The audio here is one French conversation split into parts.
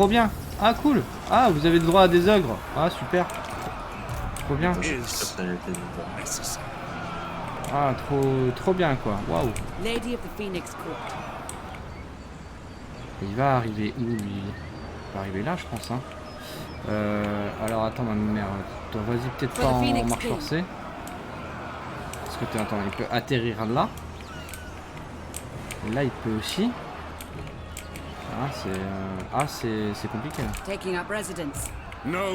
trop bien. Ah cool. Ah vous avez le droit à des ogres. Ah super. Trop bien. Ah trop bien quoi. Waouh. Lady of the Phoenix Court. Il va arriver où lui? Il va arriver là je pense hein. Alors attends ma mère. Vas-y peut-être pas en marche forcée. Parce que attends, il peut atterrir là. Là il peut aussi. Ah c'est compliqué là.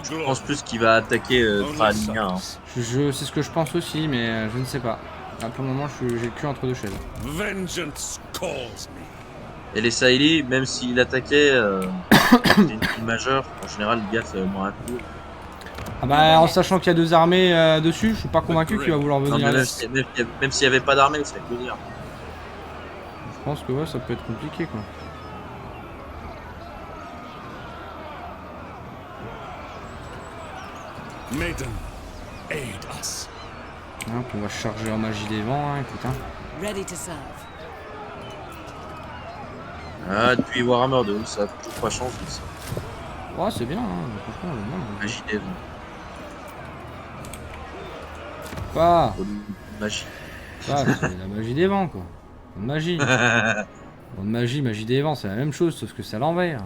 Je pense plus qu'il va attaquer Tralia. Hein. C'est ce que je pense aussi, mais je ne sais pas. Là, pour le moment, j'ai le cul entre deux chaises. Et les Saïli, même s'il attaquait c'est une ville majeure, en général, le gars fait au moins un coup. Ah bah, en sachant qu'il y a deux armées dessus, je suis pas convaincu qu'il va vouloir Non, venir. mais même s'il n'y avait pas d'armée, ça veut dire. Je pense que ouais, ça peut être compliqué quoi. Maiden, aid us. Hein, on va charger en magie des vents, hein, écoute. Hein. Ready to serve. Ah, depuis Warhammer 2, ça a toujours pas changé ça. Ouais, c'est bien, hein, franchement, j'aime bien. Magie des vents. Quoi? Magie. Ah, c'est la magie des vents quoi. Magie. Bon, magie des vents, c'est la même chose, sauf que c'est à l'envers.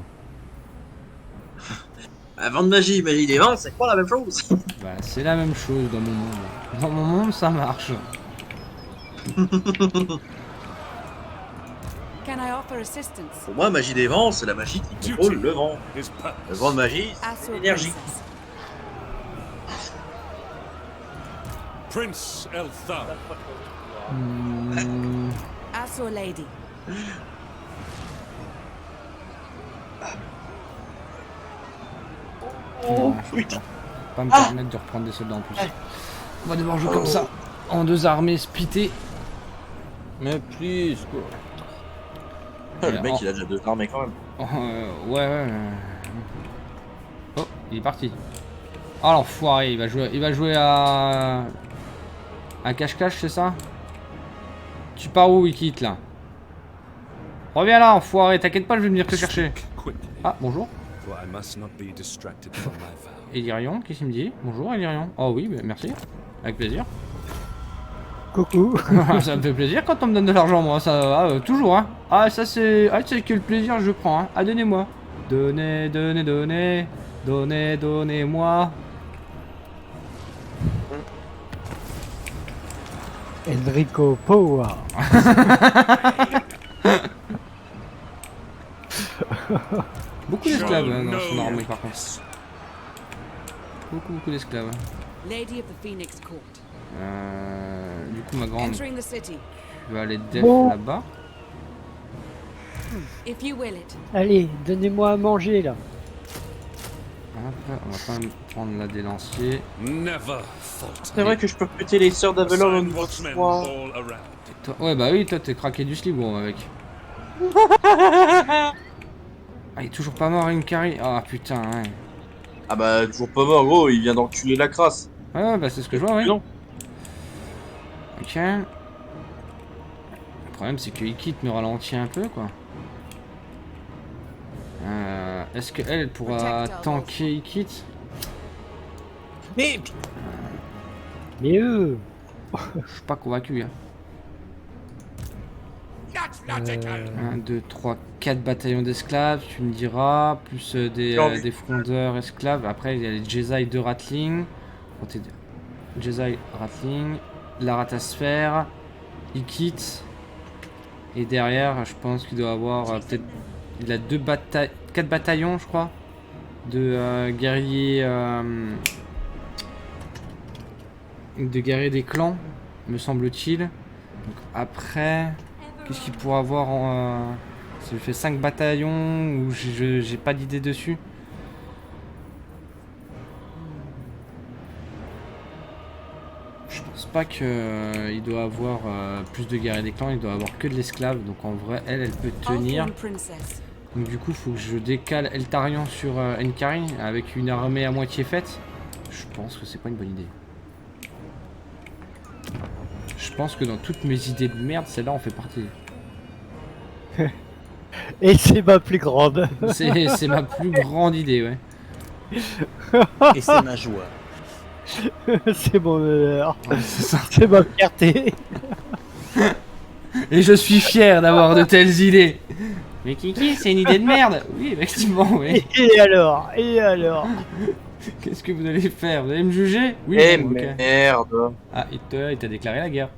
Avant de magie, magie des vents, c'est quoi la même chose? Bah, c'est la même chose dans mon monde. Dans mon monde, ça marche. Can I offer assistance? Pour moi, magie des vents, c'est la magie qui contrôle le vent. Le vent de magie, c'est Asur l'énergie. Prince Elthar. Asur Lady. Oh, putain. Pas me permettre de reprendre des soldats en plus. On va devoir jouer comme ça. En deux armées splittées. Mais plus quoi. Le mec, il a déjà deux armées quand même. Ouais. Oh, il est parti. Oh l'enfoiré, il va jouer à cache-cache, c'est ça? Tu pars où, Wikit là? Reviens là, enfoiré, t'inquiète pas, je vais venir te chercher. Ah, bonjour. Elirion, qu'est-ce qu'il me dit? Bonjour Elirion. Oh oui, bah, merci. Avec plaisir. Coucou. Ça me fait plaisir quand on me donne de l'argent, moi, ça toujours, hein. Ah, ça c'est. Ah, c'est que le plaisir, je prends, hein. Ah, donnez-moi. Donnez-moi. Enrico Power. Beaucoup d'esclaves hein, dans son armée par contre. Beaucoup d'esclaves. Lady of the Phoenix Court. Du coup ma grande, Entering the city. tu vas aller def Bon. là-bas. If you will it. Allez, donnez-moi à manger là. Hop, on va quand même prendre la des lanciers. C'est vrai que je peux recruter les sœurs d'Avalon au niveau 3. Ouais bah oui, toi t'es craqué du slip gros avec. Ah il est toujours pas mort Inkari. Ah putain ouais. Ah bah toujours pas mort gros, il vient d'enculer la crasse. Ouais bah c'est ce que je vois ouais. Non. Ok. Le problème c'est que Ikit me ralentit un peu quoi. Est-ce qu'elle pourra tanker Ikit? Mais eux. Je suis pas convaincu hein. 1, 2, 3, 4 bataillons d'esclaves, tu me diras, plus des frondeurs esclaves. Après, il y a les Jedi de Ratling. Jedi Ratling, la Ratasphère, Ikit. Et derrière, je pense qu'il doit avoir peut-être. Il a 4 bataillons, je crois, de guerriers. De guerriers des clans, me semble-t-il. Donc après. Qu'est-ce qu'il pourrait avoir en... Ça lui fait 5 bataillons ou j'ai pas d'idée dessus. Je pense pas que il doit avoir plus de guerriers des clans, il doit avoir que de l'esclave. Donc en vrai, elle peut tenir. Donc du coup, faut que je décale Eltarion sur Enkari avec une armée à moitié faite. Je pense que c'est pas une bonne idée. Je pense que dans toutes mes idées de merde, celle-là en fait partie. Et c'est ma plus grande. C'est ma plus grande idée, ouais. Et c'est ma joie. C'est mon honneur. Ouais, c'est ça. C'est ma fierté. Et je suis fier d'avoir de telles idées. Mais Kiki, c'est une idée de merde. Oui, effectivement, oui. Et alors? Et alors? Qu'est-ce que vous allez faire? Vous allez me juger? Oui, Eh bon, ok. merde. Ah, il t'a déclaré la guerre.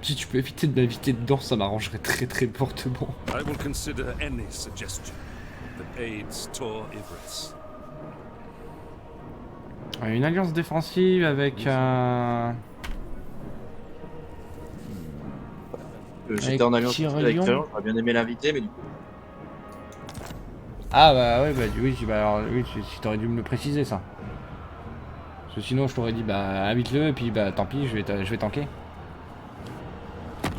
Si tu peux éviter de m'inviter dedans, ça m'arrangerait très très fortement. I will consider any suggestion that aids Tor Ivress. Une alliance défensive avec un... J'étais en alliance Tyrion. avec Tyrion, j'aurais bien aimé l'inviter, mais du coup. Ah bah ouais, bah oui, alors, oui si t'aurais dû me le préciser ça. Parce que sinon je t'aurais dit bah invite-le et puis bah tant pis, je vais tanker.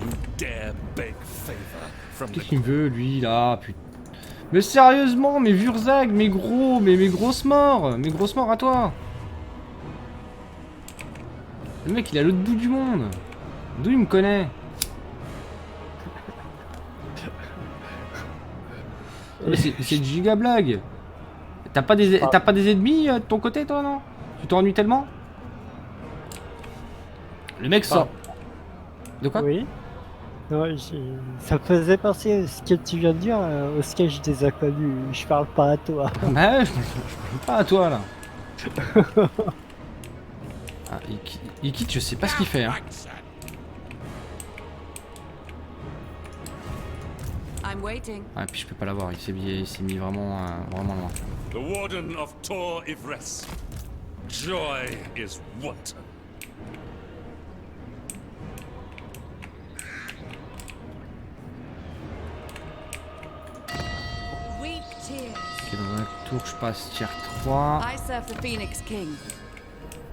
You dare beg favor from Qu'est-ce the qu'il veut lui là, putain. Mais sérieusement, mes Vurzag, mes grosses morts à toi. Le mec il est à l'autre bout du monde. D'où il me connaît? Mais c'est une giga blague. T'as pas des ennemis de ton côté toi non? Tu t'ennuies tellement? Le mec sort. De quoi? Oui. Non, ça me faisait penser à ce que tu viens de dire au sketch des inconnus. Je parle pas à toi. Bah ouais, je parle pas à toi là. Ah, il quitte, je sais pas ce qu'il fait hein. I'm waiting. Ah, et puis je peux pas l'avoir, il s'est mis vraiment, vraiment loin. The Warden of Tor Ivress. Joy is wanton. Weak tears. Ok, dans un tour je passe tier 3. I serve the Phoenix King.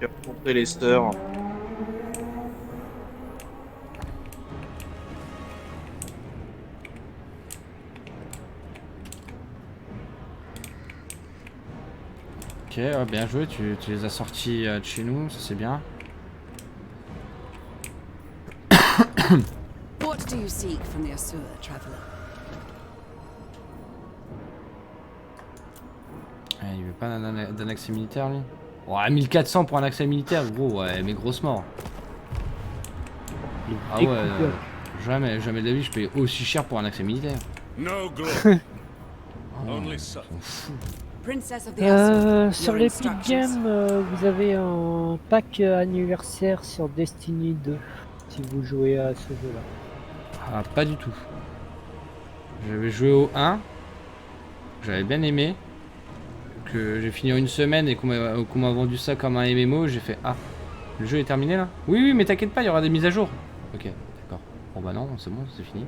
J'ai rencontré les sœurs. Ok, bien joué, tu les as sortis de chez nous, ça c'est bien. What do you seek from the Asura, traveler? Il veut pas d'un accès militaire lui. Ouais, 1400 pour un accès militaire, gros, ouais, mais grosse mort. Ah ouais, jamais de la vie je paye aussi cher pour un accès militaire. No glory, Oh, only ils suffering. sont fous. Princess of the Asura. Sur your les Epic instructions. Games, vous avez un pack anniversaire sur Destiny 2 si vous jouez à ce jeu-là. Ah, pas du tout. J'avais joué au 1, j'avais bien aimé, que j'ai fini en une semaine et qu'on m'a vendu ça comme un MMO, j'ai fait ah, le jeu est terminé là? Oui, mais t'inquiète pas, il y aura des mises à jour. Ok, d'accord. Bon bah non, c'est bon, c'est fini.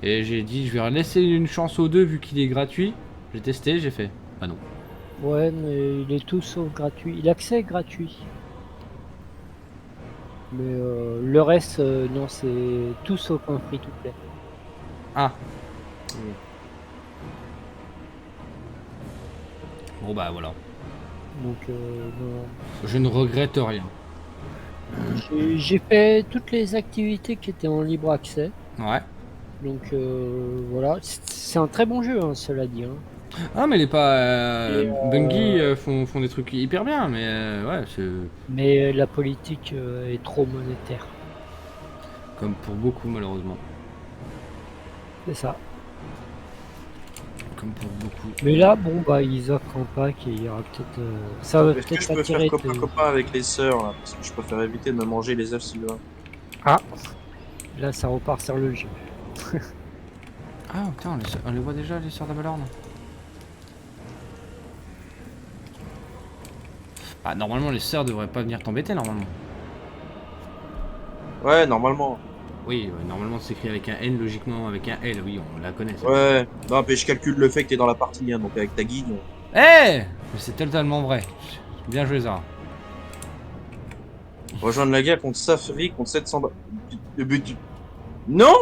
Et j'ai dit, je vais laisser une chance au 2 vu qu'il est gratuit. J'ai testé, j'ai fait, bah non. Ouais, mais il est tout sauf gratuit. L'accès est gratuit. Mais le reste, non, c'est tout sauf un free-to-play. Ah. Bon bah voilà. Donc, non. Je ne regrette rien. J'ai fait toutes les activités qui étaient en libre accès. Ouais. Donc voilà, c'est un très bon jeu, hein, cela dit. Hein. Ah mais il est pas... Et, Bungie font des trucs hyper bien, mais ouais, c'est... Mais la politique est trop monétaire. Comme pour beaucoup malheureusement. C'est ça. Comme pour beaucoup. Mais là, bon, bah, ils offrent un pack et il y aura peut-être. Ça va Est-ce que je peut-être peux faire attirer. copain-copain avec les sœurs là, parce que je préfère éviter de me manger les œufs sylvains. Ah, là, ça repart sur le jeu. Ah putain, on les voit déjà les sœurs d'Avalorn. Ah normalement les sœurs devraient pas venir t'embêter normalement. Ouais, normalement. Oui, normalement c'est écrit avec un N, logiquement avec un L, oui, on la connaît. ça. Ouais, non, mais je calcule le fait que t'es dans la partie, hein, donc avec ta guide. Eh mais c'est totalement vrai. Bien joué Zara. Rejoindre la guerre contre Safri, contre 700 balles. Non.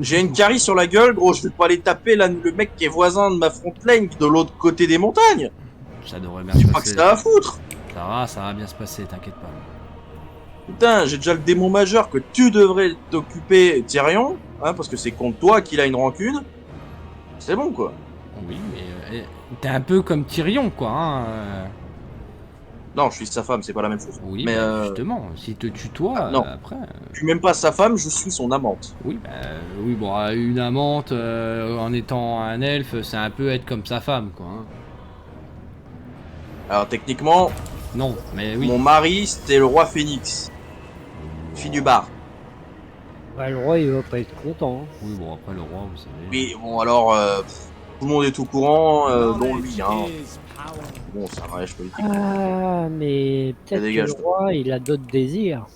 J'ai une carie sur la gueule, gros, je vais pas aller taper le mec qui est voisin de ma front line de l'autre côté des montagnes. Ça devrait bien Tu se crois que passer. ça va foutre? Ça va bien se passer, t'inquiète pas. Putain, j'ai déjà le démon majeur que tu devrais t'occuper, Tyrion, hein, parce que c'est contre toi qu'il a une rancune. C'est bon, quoi. Oui, mais t'es un peu comme Tyrion, quoi. Hein. Non, je suis sa femme, c'est pas la même chose. Oui, mais bah, justement, s'il te tutoie, ah, non. après... Je suis même pas sa femme, je suis son amante. Oui, bah, oui, bon, une amante en étant un elfe, c'est un peu être comme sa femme, quoi. Hein. Alors techniquement, Non, mais oui. mon mari, c'était le roi Phénix. Fille du bar. Bah, le roi, il va pas être content. Hein. Oui, bon, après le roi, vous savez. Oui, bon alors, tout le monde est au courant, dont lui, hein. Is power. Bon, c'est un mariage politique. Ah, mais peut-être que dégage, le toi. roi, il a d'autres désirs.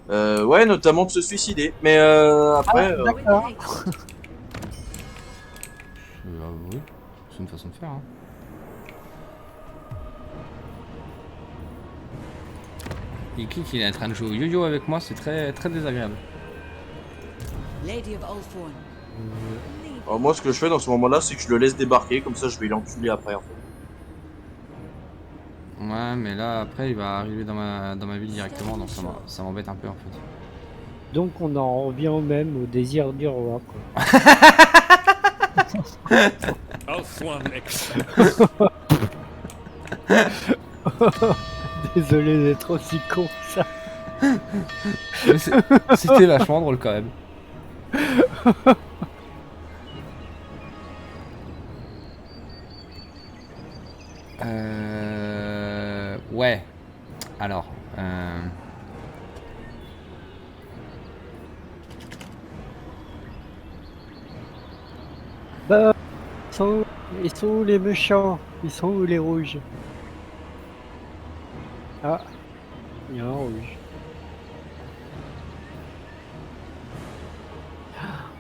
Ouais, notamment de se suicider. Mais après, With D'accord. haste. Oui, c'est une façon de faire. Hein. Et qui est en train de jouer au yo-yo avec moi, c'est très, très désagréable. Lady of Ulthuan. alors moi, ce que je fais dans ce moment-là, c'est que je le laisse débarquer, comme ça je vais l'enculer après, en fait. Ouais, mais là, après, il va arriver dans ma ville directement, donc ça m'embête un peu, en fait. Donc on en revient au même, au désir du roi. Quoi. Ulthuan X. Désolé d'être aussi con que ça. Mais c'était vachement drôle, quand même. Ouais. Alors. Bah, ils sont où les méchants? Ils sont où les rouges? Ah, il y a un rouge.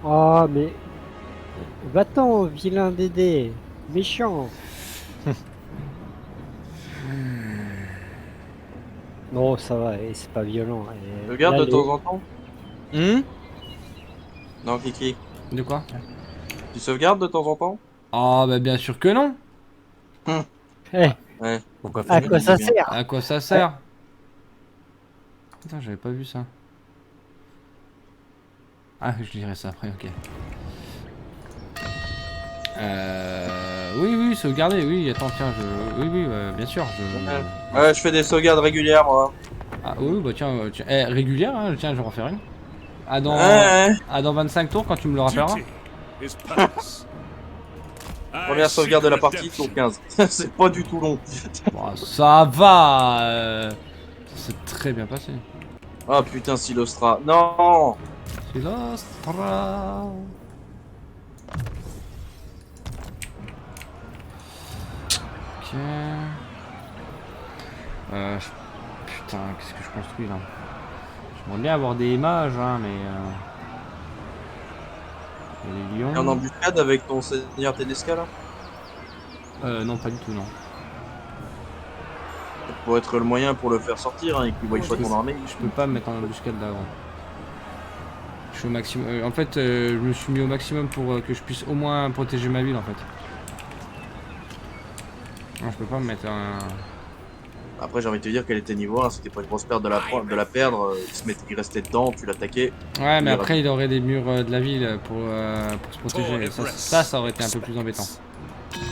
Ah, mais... Va-t'en, vilain Dédé. Méchant. Non, ça va, et c'est pas violent. Et Regarde là, de temps en temps. Non, Kiki. De quoi? Tu sauvegardes de temps en temps? Ah, bah bien sûr que non. Eh, Ouais. Pourquoi à faire quoi ça bien. sert? À quoi ça sert? Putain, j'avais pas vu ça. Ah, je dirais ça après, ok. Oui, sauvegarder, oui, attends, tiens, oui, bien sûr, Ouais, je fais des sauvegardes régulières, moi. Ah oui, bah tiens, régulière, hein, tiens, je vais en refaire une. Ouais. Dans 25 tours, quand tu me le rappelleras. Duty is purpose. Première sauvegarde de la partie, tour 15. C'est pas du tout long. Bon, ça va ça s'est très bien passé. Ah putain, Silostra. Non. C'est l'Astra. Ok. Putain, qu'est-ce que je construis là? J'aimerais bien avoir des images, hein, mais... Il y a les lions. T'es en embuscade avec ton seigneur Tedesca là? Non, pas du tout, non. Ça pourrait être le moyen pour le faire sortir hein, et qu'il voie pas ton armée. Je peux pas me mettre en embuscade là avant. Je suis au maximum. En fait, je me suis mis au maximum pour que je puisse au moins protéger ma ville en fait. Non, je peux pas me mettre un. Après, j'ai envie de te dire qu'elle était niveau 1, c'était pas une grosse perte de la perdre. Il restait dedans, tu l'attaquais. Ouais, mais Il après, il aurait des murs de la ville pour se protéger. Ça aurait été un peu plus embêtant.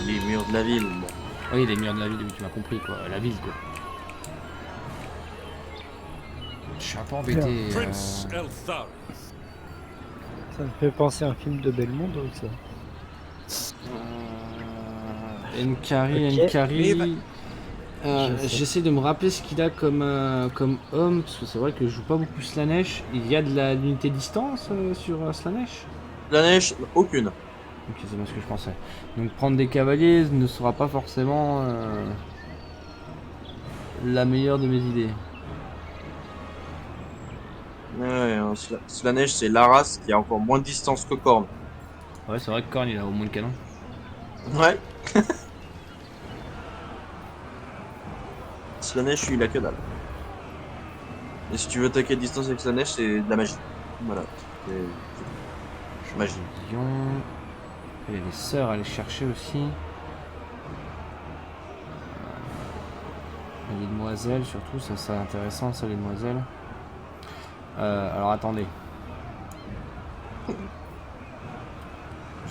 Les murs de la ville. Bon. Oui, les murs de la ville, oui, tu m'as compris quoi. La ville quoi. Je suis un peu embêté. Prince Elthari. Ça me fait penser à un film de Belmondo, ça. Nkari. J'essaie de me rappeler ce qu'il a comme homme, parce que c'est vrai que je joue pas beaucoup Slanesh. Il y a de l'unité distance sur Slanesh? La neige, aucune. Ok, c'est bien ce que je pensais. Donc prendre des cavaliers ne sera pas forcément la meilleure de mes idées. Ouais, Slanesh, c'est Laras qui a encore moins de distance que Korn. Ouais, c'est vrai que Korn il a au moins le canon. Ouais. Slanesh, il a que dalle. Et si tu veux attaquer à distance avec Slanesh, c'est de la magie. Voilà. C'est magie. Lion. Il y a des sœurs à aller chercher aussi. Les demoiselles, surtout, ça c'est intéressant, ça, les demoiselles. Alors attendez. Je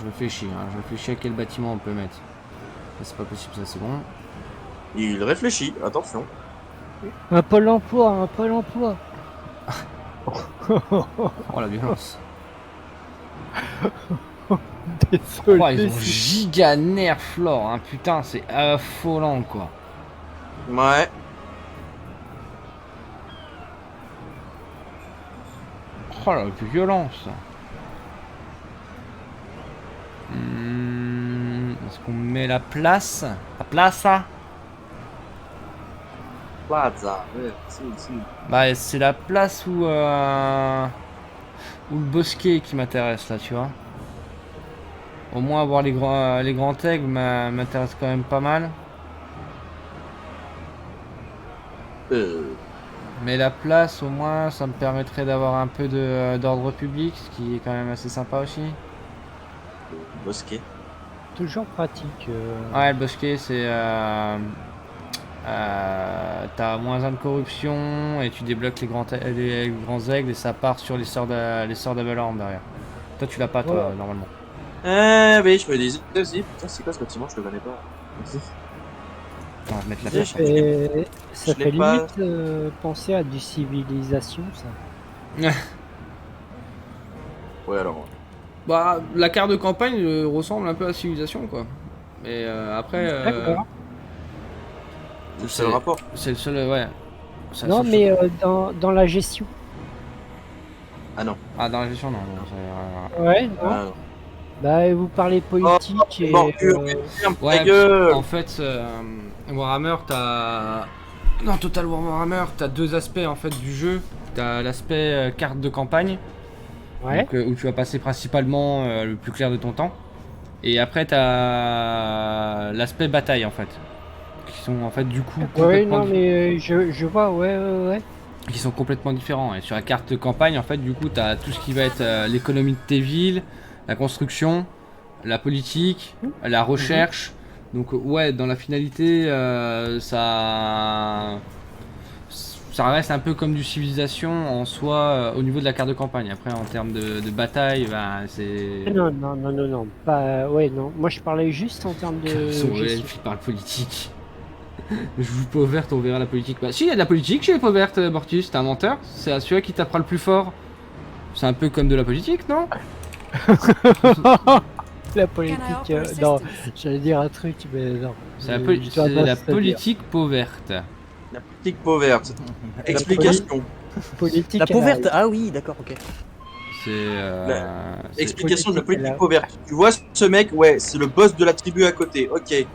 réfléchis, hein. Je réfléchis à quel bâtiment on peut mettre. Ça, c'est pas possible, ça c'est bon. Il réfléchit, attention. Un pôle emploi, un pôle emploi. Oh la violence. Désolé. Oh, ils ont giga nerf Flore, hein. Putain, c'est affolant quoi. Ouais. Oh la violence. Est-ce qu'on met la place? La plaza? Plaza, ouais, si. Bah c'est la place où le bosquet qui m'intéresse là, tu vois. Au moins avoir les grands aigles m'intéresse quand même pas mal. Mais la place au moins ça me permettrait d'avoir un peu d'ordre public, ce qui est quand même assez sympa aussi. Bosquet. Toujours pratique. Ouais, le bosquet c'est t'as moins 1 de corruption et tu débloques les grands aigles et ça part sur les sorts d'Avalorn derrière. Toi tu l'as pas toi Ouais. normalement. Oui, je me disais aussi. Putain, c'est quoi ce bâtiment? Je le connais pas. On va mettre la Je place. Ça je l'ai fait pas. limite penser à du civilisation, ça. Ouais, alors. Bah la carte de campagne ressemble un peu à Civilisation quoi. Mais après D'accord. C'est le seul rapport. c'est le seul ouais. C'est la Non, seule mais chose. dans la gestion. Ah non. Ah dans la gestion non. Ouais, non. Ah, non. Bah, vous parlez politique et. Bon, ferme ta Ouais, gueule. en fait, Warhammer, t'as. Dans Total Warhammer, t'as 2 aspects en fait du jeu. T'as l'aspect carte de campagne, Ouais. donc, où tu vas passer principalement le plus clair de ton temps. Et après, t'as l'aspect bataille en fait, qui sont en fait du coup Ouais, complètement non, mais je vois, ouais. qui sont complètement différents. Et sur la carte de campagne, en fait, du coup, t'as tout ce qui va être l'économie de tes villes, la construction, la politique, la recherche. Donc, ouais, dans la finalité, ça reste un peu comme du civilisation en soi au niveau de la carte de campagne. Après, en termes de bataille, bah, c'est. Non. Pas, ouais, non. Moi, je parlais juste en termes de Ils sont gestion. qui parlent politique. Je joue peau verte, on verra la politique. Bah, si, il y a de la politique chez les peaux vertes, Mortus, t'es un menteur. C'est celui qui tapera le plus fort. C'est un peu comme de la politique, non? La Can I politique, offer non, assistance? j'allais dire un truc, mais non. C'est la, Je dois c'est la m'abstenir. politique peau verte. La politique peau verte. Explication. Politique. La peau elle verte, arrive. ah oui, d'accord, ok. C'est. Explication de la politique, politique elle peau verte. Tu vois ce mec, ouais, c'est le boss de la tribu à côté. Ok.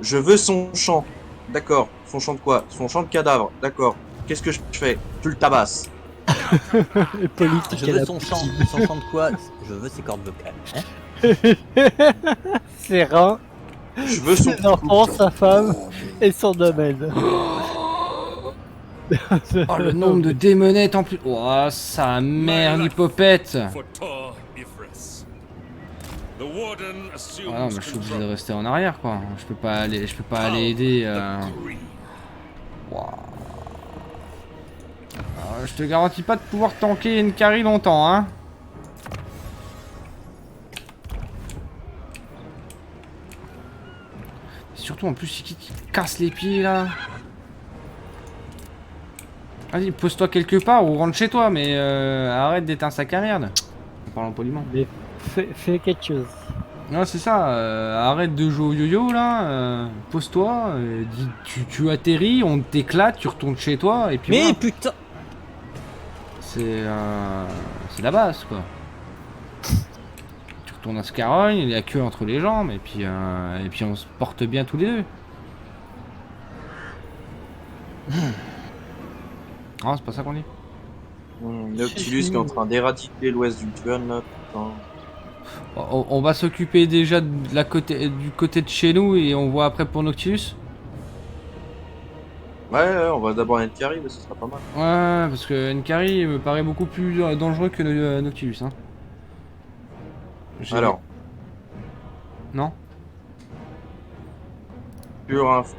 Je veux son champ. D'accord. Son champ de quoi? Son champ de cadavres. D'accord. Qu'est-ce que je fais? Tu le tabasses. Politique, Je elle veux a son petit. chant. Son chant de quoi? Je veux ses cordes vocales. Hein? Ses reins, Je veux son. ses enfants, sa femme et son domaine. Oh, le nombre de démonettes en plus. Oh, sa mère, l'hypopète. For Tor Ifres. The Warden assumes Ah non, mais je suis obligé de control. rester en arrière, quoi. Je peux pas aller aider. The Green. Ouah. Je te garantis pas de pouvoir tanker une carry longtemps, hein. Surtout en plus, c'est qui casse les pieds là. Vas-y, pose-toi quelque part ou rentre chez toi, mais arrête d'être un sac à merde. En parlant poliment. Mais fais quelque chose. Non, c'est ça, arrête de jouer au yo-yo là, pose-toi, tu atterris, on t'éclate, tu retournes chez toi et puis Mais voilà. putain! C'est la base quoi. Tu retournes à Scarogne, il y a que entre les jambes et puis on se porte bien tous les deux. Ah, c'est pas ça qu'on dit. Nautilus qui est en train d'éradiquer l'ouest du Turn là. Putain. On va s'occuper déjà de du côté de chez nous et on voit après pour Noctilus. Ouais, on va d'abord Nkari, mais ce sera pas mal. Ouais, parce que Nkari me paraît beaucoup plus dangereux que Noctilus. Hein. Alors, Non. sur info.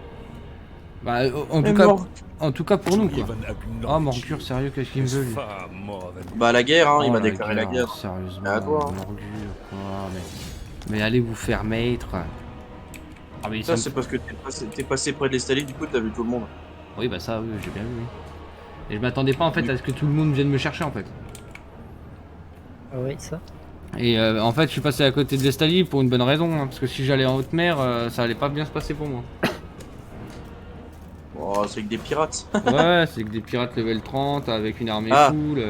Bah, en tout cas pour nous, quoi. Oh, Morgure, sérieux, qu'est-ce qu'il me veut, lui? Bah la guerre, hein, il Oh, m'a la déclaré la guerre. Sérieusement, À toi, hein. Morgure, quoi. Mais allez vous faire maître. Ah, mais Ça, c'est parce que t'es passé près de l'Estalie, du coup, t'as vu tout le monde. Oui, bah ça, oui, j'ai bien vu, oui. Et je m'attendais pas, en fait, à ce que tout le monde vienne me chercher, en fait. Ah oui, ça. Et en fait, je suis passé à côté de l'Estalie pour une bonne raison, hein, parce que si j'allais en haute mer, ça allait pas bien se passer pour moi. Oh, c'est que des pirates. Ouais, c'est que des pirates level 30 avec une armée Ah. full.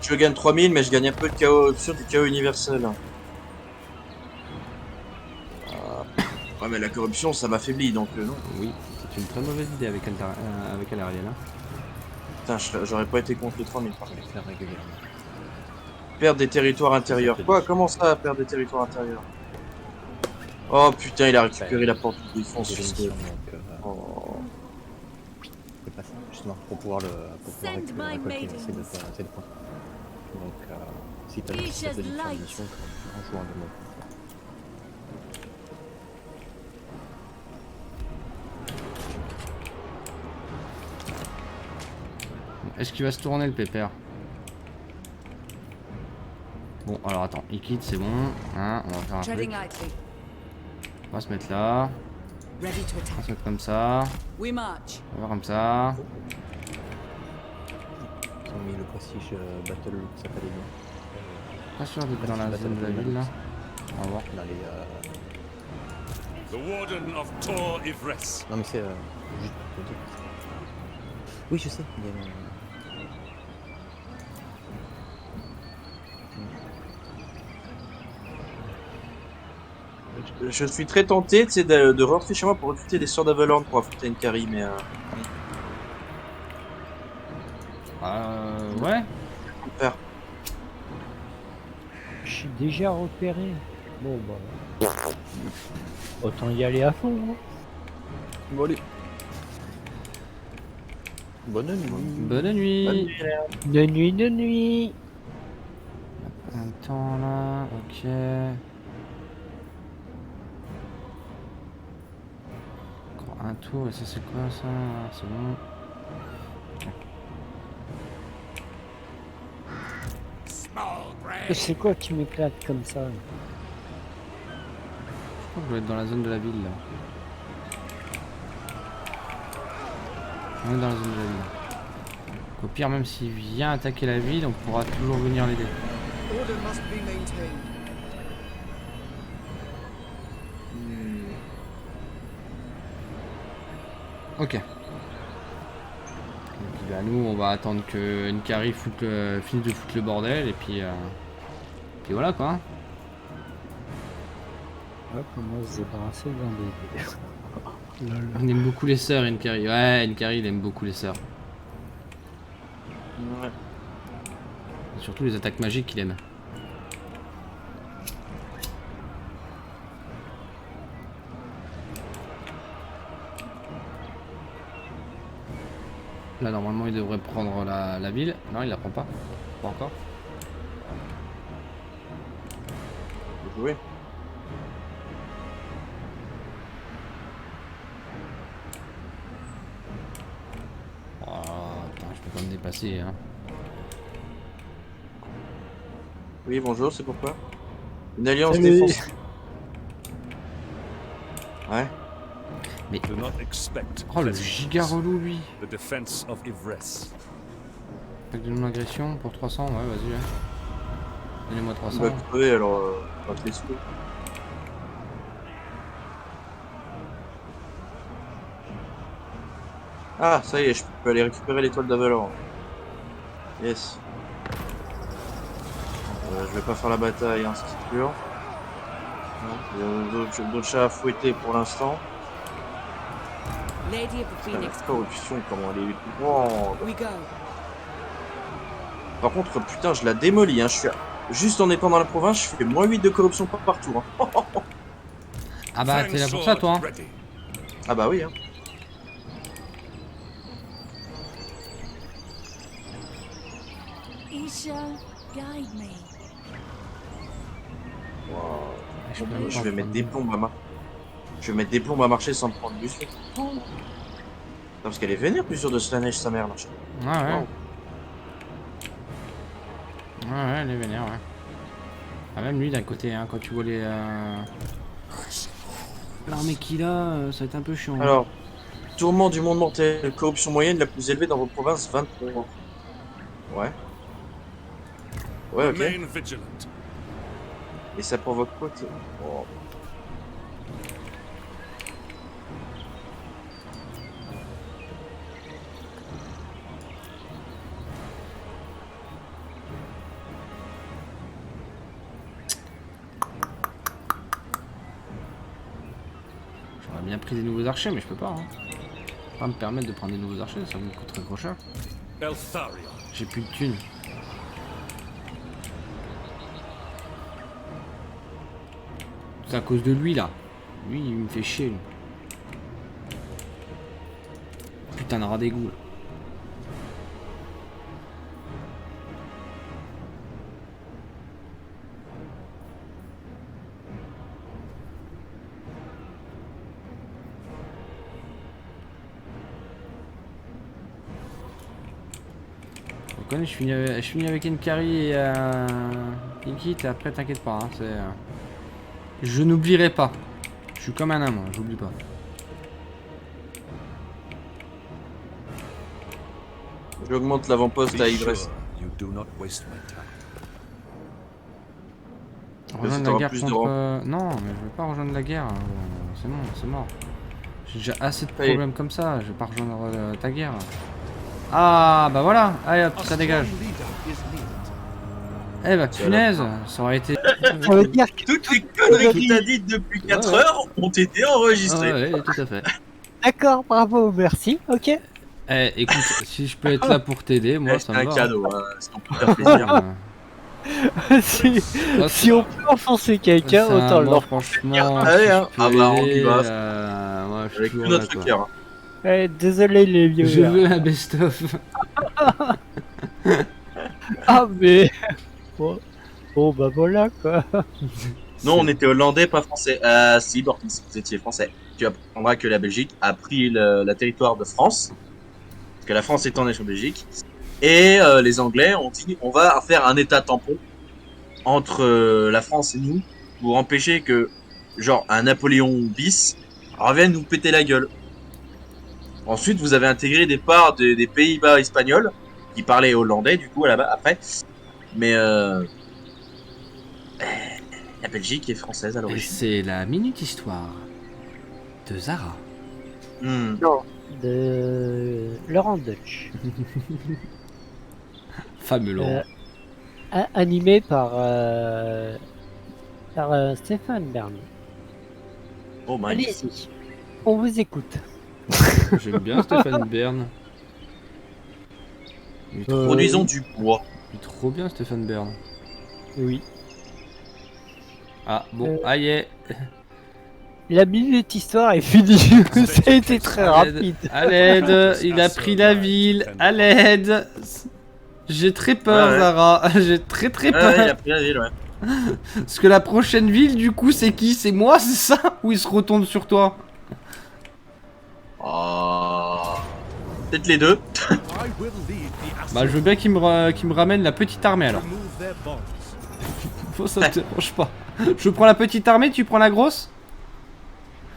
Je gagne 3000, mais je gagne un peu de chaos sur du chaos universel. Ouais, mais la corruption, ça m'affaiblit, donc non. Oui, c'est une très mauvaise idée avec Alariel. Hein. Putain, j'aurais pas été contre les 3000. Je vais faire régulièrement. Perdre des territoires intérieurs. Ça fait Quoi? des- Comment ça, perdre des territoires intérieurs? Oh putain, il a récupéré la porte de défense. J'ai des juste- missions, donc Oh. c'est pas ça. Justement, pour pouvoir récupérer la récolte, c'est de faire assez de points. Donc, si t'as Isha's ça peut faire light. une mission en jouant de mode. Est-ce qu'il va se tourner le pépère? Bon, alors attends, il quitte, c'est bon. Hein, on va faire un truc. Treading lightly. On va se mettre là. Ready to On va attack. se mettre comme ça. We march. On va faire comme ça. Ils ont mis le prestige Battle Academy. Pas sûr d'être dans la zone de la ville là. On va voir. Dans les, The Warden of Tor Ivres. non mais c'est juste pour te dire. Oui, je sais. Il y a Je suis très tenté, tu sais, de rentrer chez moi pour recruter des sœurs d'Avalorn pour affronter une carry, mais Ouais. faire. Je suis déjà repéré. Bon, bah. Autant y aller à fond. Hein. Bon, allez. bonne nuit. Bonne nuit. De nuit, de nuit. Attends là, ok. Encore un tour, et ça c'est quoi ça? C'est bon. C'est quoi qui m'éclate comme ça? Je crois que je dois être dans la zone de la ville là. On est dans la zone de la ville. Donc, au pire, même s'il vient attaquer la ville, on pourra toujours venir l'aider. Order must be maintained. Ok. Et puis bah, nous, on va attendre que Nkari finisse de foutre le bordel et puis voilà quoi. Ouais, comment se débarrasser d'un des. Lol. On aime beaucoup les sœurs, Nkari. Ouais, Nkari, il aime beaucoup les sœurs. Ouais. Et surtout les attaques magiques qu'il aime. Là, normalement, il devrait prendre la ville. Non, il la prend pas. Pas encore. Faut jouer. Oh, putain, je peux pas me dépasser, hein. Oui, bonjour, c'est pourquoi? Une alliance Salut. défense. Ouais. Do not expect Oh, le pleasant giga things. relou, lui. The defense of Ivres. Attaque de non-agression pour 300, ouais, vas-y. Ouais. Donnez-moi 300. Il va crever alors, pas te les sous. Ah, ça y est, je peux aller récupérer l'étoile d'Avalor. Yes. Je vais pas faire la bataille, hein, c'est sûr. Non, il y a d'autres chats à fouetter pour l'instant. Lady of the La Phoenix. corruption, comment elle est grande. We go. Par contre, putain, je la démolis. Hein. Je suis juste en étant dans la province, je fais moins 8 de corruption partout. Hein. Ah bah, t'es là pour ça, toi. Hein. Ready. Ah bah oui. Hein. Isha, guide me. Je peux Je pas vais mettre prendre- des plombes à marcher. Je vais mettre des plombes à marcher sans me prendre dessus. Parce qu'elle est vénère plus sûre de Slanesh, sa mère, là. Ouais, ouais. Wow. Ouais, elle est vénère, ouais. Ah, même lui d'un côté, hein, quand tu vois les. L'armée qu'il a, ça va être un peu chiant. Alors, tourment du monde mortel, corruption moyenne la plus élevée dans vos provinces, 23. Ouais. Ouais, ok. Remain vigilant. Et ça provoque quoi oh. J'aurais bien pris des nouveaux archers, mais je peux pas. Hein. Je peux pas me permettre de prendre des nouveaux archers, ça me coûterait trop cher. Eltharia. J'ai plus de thunes. C'est à cause de lui là. Lui, il me fait chier. Lui. Putain de rat d'égout. Là. Je finis avec Nkari et Ikit et après t'inquiète pas, hein, c'est, je n'oublierai pas. Je suis comme un âme, j'oublie pas. J'augmente l'avant-poste à Be Idris. sure you do not waste my time. Rejoindre t'auras la guerre plus de contre... Non, mais je veux pas rejoindre la guerre. C'est bon, c'est mort. J'ai déjà assez de Ça y est. problèmes comme ça, je vais pas rejoindre ta guerre. Ah bah voilà, allez hop, ça dégage. Eh bah punaise, ça aurait été... Ça veut dire que... Toutes les conneries que t'as dites depuis 4 Ouais. heures ont été enregistrées. Ah ouais, tout à fait. D'accord, bravo, merci, ok. Eh, écoute, si je peux être là pour t'aider, moi C'est ça me un va. cadeau, hein. C'est pour faire plaisir. si, Ah, si on peut enfoncer quelqu'un, ça, autant moi, l'enfoncer. franchement, Allez, si hein. je peux Ah bah, on y aider, va. moi, je suis Avec tout toujours là, notre quoi. cœur. Eh, désolé les vieux. Je veux un best-of. Ah mais... Bon bah voilà quoi. Non, on était hollandais, pas français. Si, Bortis, vous étiez français. Tu apprendras que la Belgique a pris la territoire de France, parce que la France est en échange Belgique, et les Anglais ont dit on va faire un état tampon entre la France et nous pour empêcher que, genre, un Napoléon bis revienne nous péter la gueule. Ensuite, vous avez intégré des parts des Pays-Bas espagnols qui parlaient hollandais, du coup, là-bas, après. Mais la Belgique est française à Et l'origine. c'est la minute histoire de Zara. Hmm. Non, de Laurent Deutsch. Fameux Laurent. Animé par Stéphane Bern. Oh my. Allez-y, on vous écoute. J'aime bien Stéphane Bern. Il est trop, Produisons du bois. il est trop bien Stéphane Bern. Oui. Ah bon, aïe. La minute histoire est finie. Ça a été très rapide. À l'aide, il a pris la ville. À l'aide. J'ai très peur, Ouais, ouais. Zara. J'ai très Ouais, peur. il a pris la ville, ouais. Parce que la prochaine ville, du coup, c'est qui? C'est moi, c'est ça? Ou il se retourne sur toi? Oh. Peut-être les deux. I will lead the Bah, je veux bien qu'il me ramène la petite armée alors. remove their bonds. Faut, ça te dérange pas. Je prends la petite armée, tu prends la grosse?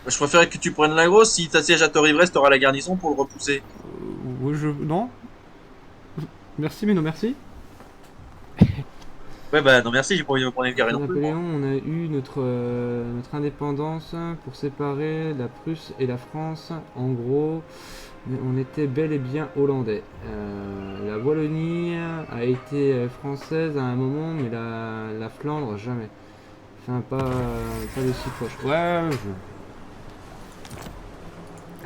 Je préférais que tu prennes la grosse. Si t'assièges à Torivres, t'auras la garnison pour le repousser. Ouais, non. Merci, mais non merci. Ouais, bah non, merci, j'ai pas envie de me prendre une carré non plus. Napoléon, on a eu notre indépendance pour séparer la Prusse et la France. En gros, mais on était bel et bien hollandais. La Wallonie a été française à un moment, mais la Flandre jamais. Enfin, pas de si proche. Ouais,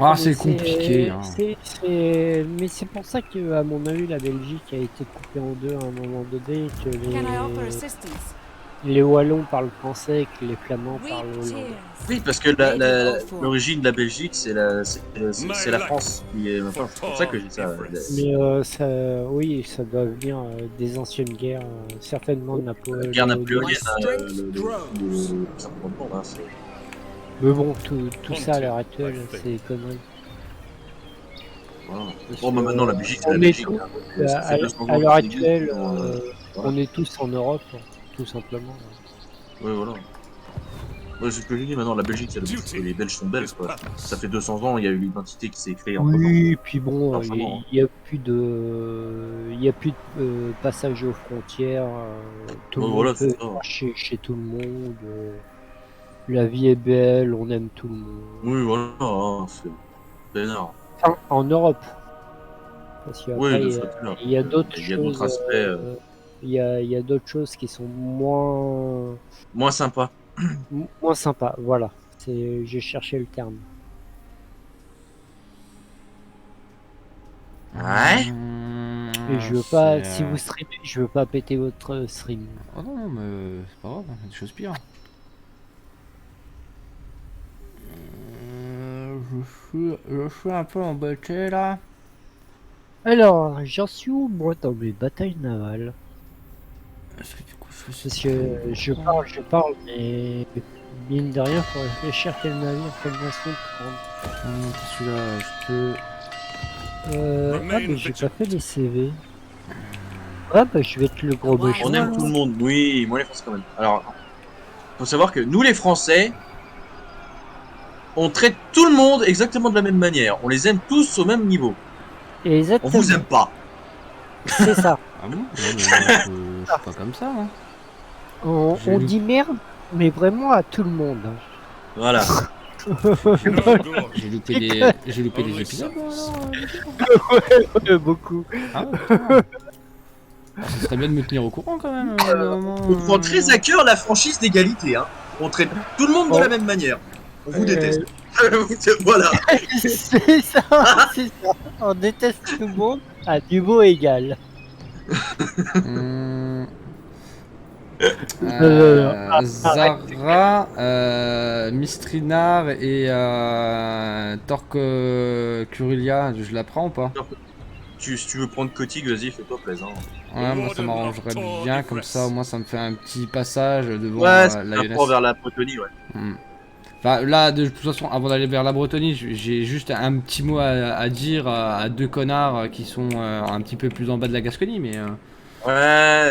Ah, c'est compliqué. Hein. Mais c'est pour ça que, à mon avis, la Belgique a été coupée en deux à un moment donné, que Can I offer assistance? les Wallons parlent français et que les Flamands We parlent hollandais. cheers. Oui, parce que l'origine de la Belgique, c'est la France. C'est pour ça que j'ai ça. Mais oui, ça doit venir des anciennes guerres, certainement de La Napoléon. guerre napoléonienne, Mais bon, tout ça à l'heure actuelle, c'est des conneries. Voilà. Parce Bon, bah que, maintenant, la Belgique, c'est on la est Belgique. tous- Hein. Ça fait 200 ans à l'heure que ça existe, actuelle, voilà. on est tous en Europe, hein, tout simplement. Ouais, voilà. Ouais, c'est ce que je dis maintenant, la Belgique, c'est Duty les Belges sont belges, is quoi. purpose. Ça fait 200 ans, il y a eu l'identité qui s'est créée entre temps. Oui, puis bon, Largement, hein. il y a plus de, il y a plus de passage aux frontières. Tout Ouais, le monde voilà, c'est peut ça. marcher chez tout le monde. La vie est belle, on aime tout le monde. Oui, voilà, hein, c'est peinard. Enfin, en Europe, parce Oui, qu'après de ce côté-là. il y a d'autres Il y a d'autres choses. aspects Il y a d'autres choses qui sont moins sympas. moins sympas. Voilà, j'ai cherché le terme. Ouais. Et je veux pas, c'est, si vous streamez, je veux pas péter votre stream. Oh non, mais c'est pas grave, il y a des choses pires. Je suis un peu embêté là. Alors, j'en suis où moi dans mes batailles navales? Est-ce que du coup je fais Parce que je parle, mais mine de rien, faut réfléchir quel navire, quelle nation prendre. Celui-là, je peux. Ah, mais j'ai pas fait les CV. Ah, bah je vais être le gros Ouais. méchant. On aime tout le monde. Oui, moi les Français quand même. Alors, faut savoir que nous les Français, on traite tout le monde exactement de la même manière. On les aime tous au même niveau. On Exactement. vous aime pas. C'est ça. Ah bon? Non, mais moi, je suis pas comme ça. Hein. On dit merde, mais vraiment à tout le monde. hein. Voilà. No good. J'ai loupé des Only épisodes. moi, sons. alors. Beaucoup. Ah ouais, putain. Ah, ça serait bien de me tenir au courant quand même. au bout d'un moment, On prend très à cœur la franchise d'égalité. Hein. On traite tout le monde de Oh. la même manière. On vous déteste. Voilà. c'est ça, c'est ça. On déteste tout le monde à niveau égal. Hum. non. Zara, Mistrinard et Torque Curulia, je la prends ou pas? Si tu veux prendre Kotig, vas-y, fais-toi plaisir. Ouais, moi ça m'arrangerait bien, comme ça au moins ça me fait un petit passage devant Ouais, c'est la un Lyonnaise. rapport vers la Bretonie, ouais. Enfin, là, de toute façon, avant d'aller vers la Bretonie, j'ai juste un petit mot à dire à deux connards qui sont un petit peu plus en bas de la Gascogne, mais... Ouais.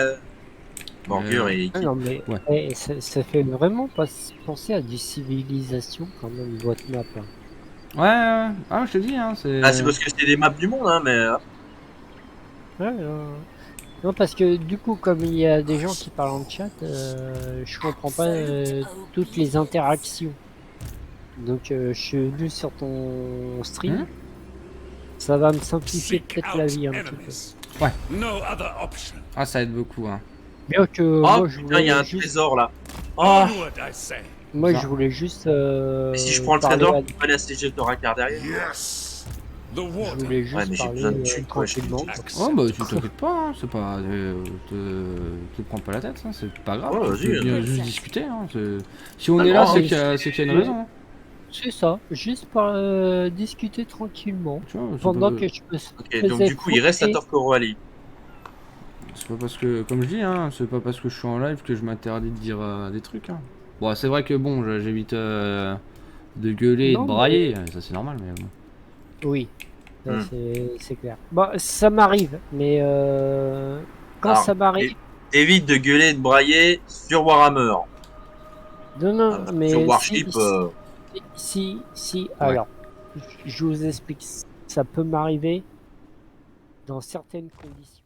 Borgur et Ah non, mais Ouais. ça fait vraiment penser à des civilisations quand même, votre map. hein. Ouais, ah, je te dis, hein, c'est... Ah, c'est parce que c'est des maps du monde, hein, mais. Ouais, non, parce que du coup, comme il y a des gens qui parlent en chat, je comprends pas toutes les interactions. Donc, je suis venu sur ton stream. Ça va me simplifier Seek peut-être la out vie un petit peu. enemies. Ouais. No other option. Ah, ça aide beaucoup, hein. Bien que Oh moi, je putain, il y a un voulais juste, trésor là. Oh. Onward, I say. moi, Genre. je voulais juste Et si je prends le parler trésor, à- je peux aller à CG de Rakar derrière. Yes. The je water. voulais juste Ouais, mais j'ai parler besoin de thunes, quoi, je te le tranquillement. dis. Oh, bah, tu t'inquiètes pas, hein, c'est pas... te prends pas la tête, hein, c'est pas grave. Ouais, tu vas-y, peux bien juste discuter, hein. Si on Ah est non, là, hein, c'est qu'il y a une raison. hein. C'est ça, juste discuter tranquillement. Tu vois, c'est Pendant pas- que je me Ok, donc du coup, il reste à Torco Ali. C'est pas parce que, comme je dis, hein, c'est pas parce que je suis en live que je m'interdis de dire des trucs. Hein. Bon, c'est vrai que bon, j'évite de gueuler et Non, de brailler, ça c'est normal, mais bon. Oui, ça, Hmm. c'est clair. Bon, ça m'arrive, mais quand Alors, ça m'arrive... Évite de gueuler et de brailler sur Warhammer. Non, non, Ah, mais sur si, Warship, si, Ouais. alors, je vous explique, ça peut m'arriver dans certaines conditions.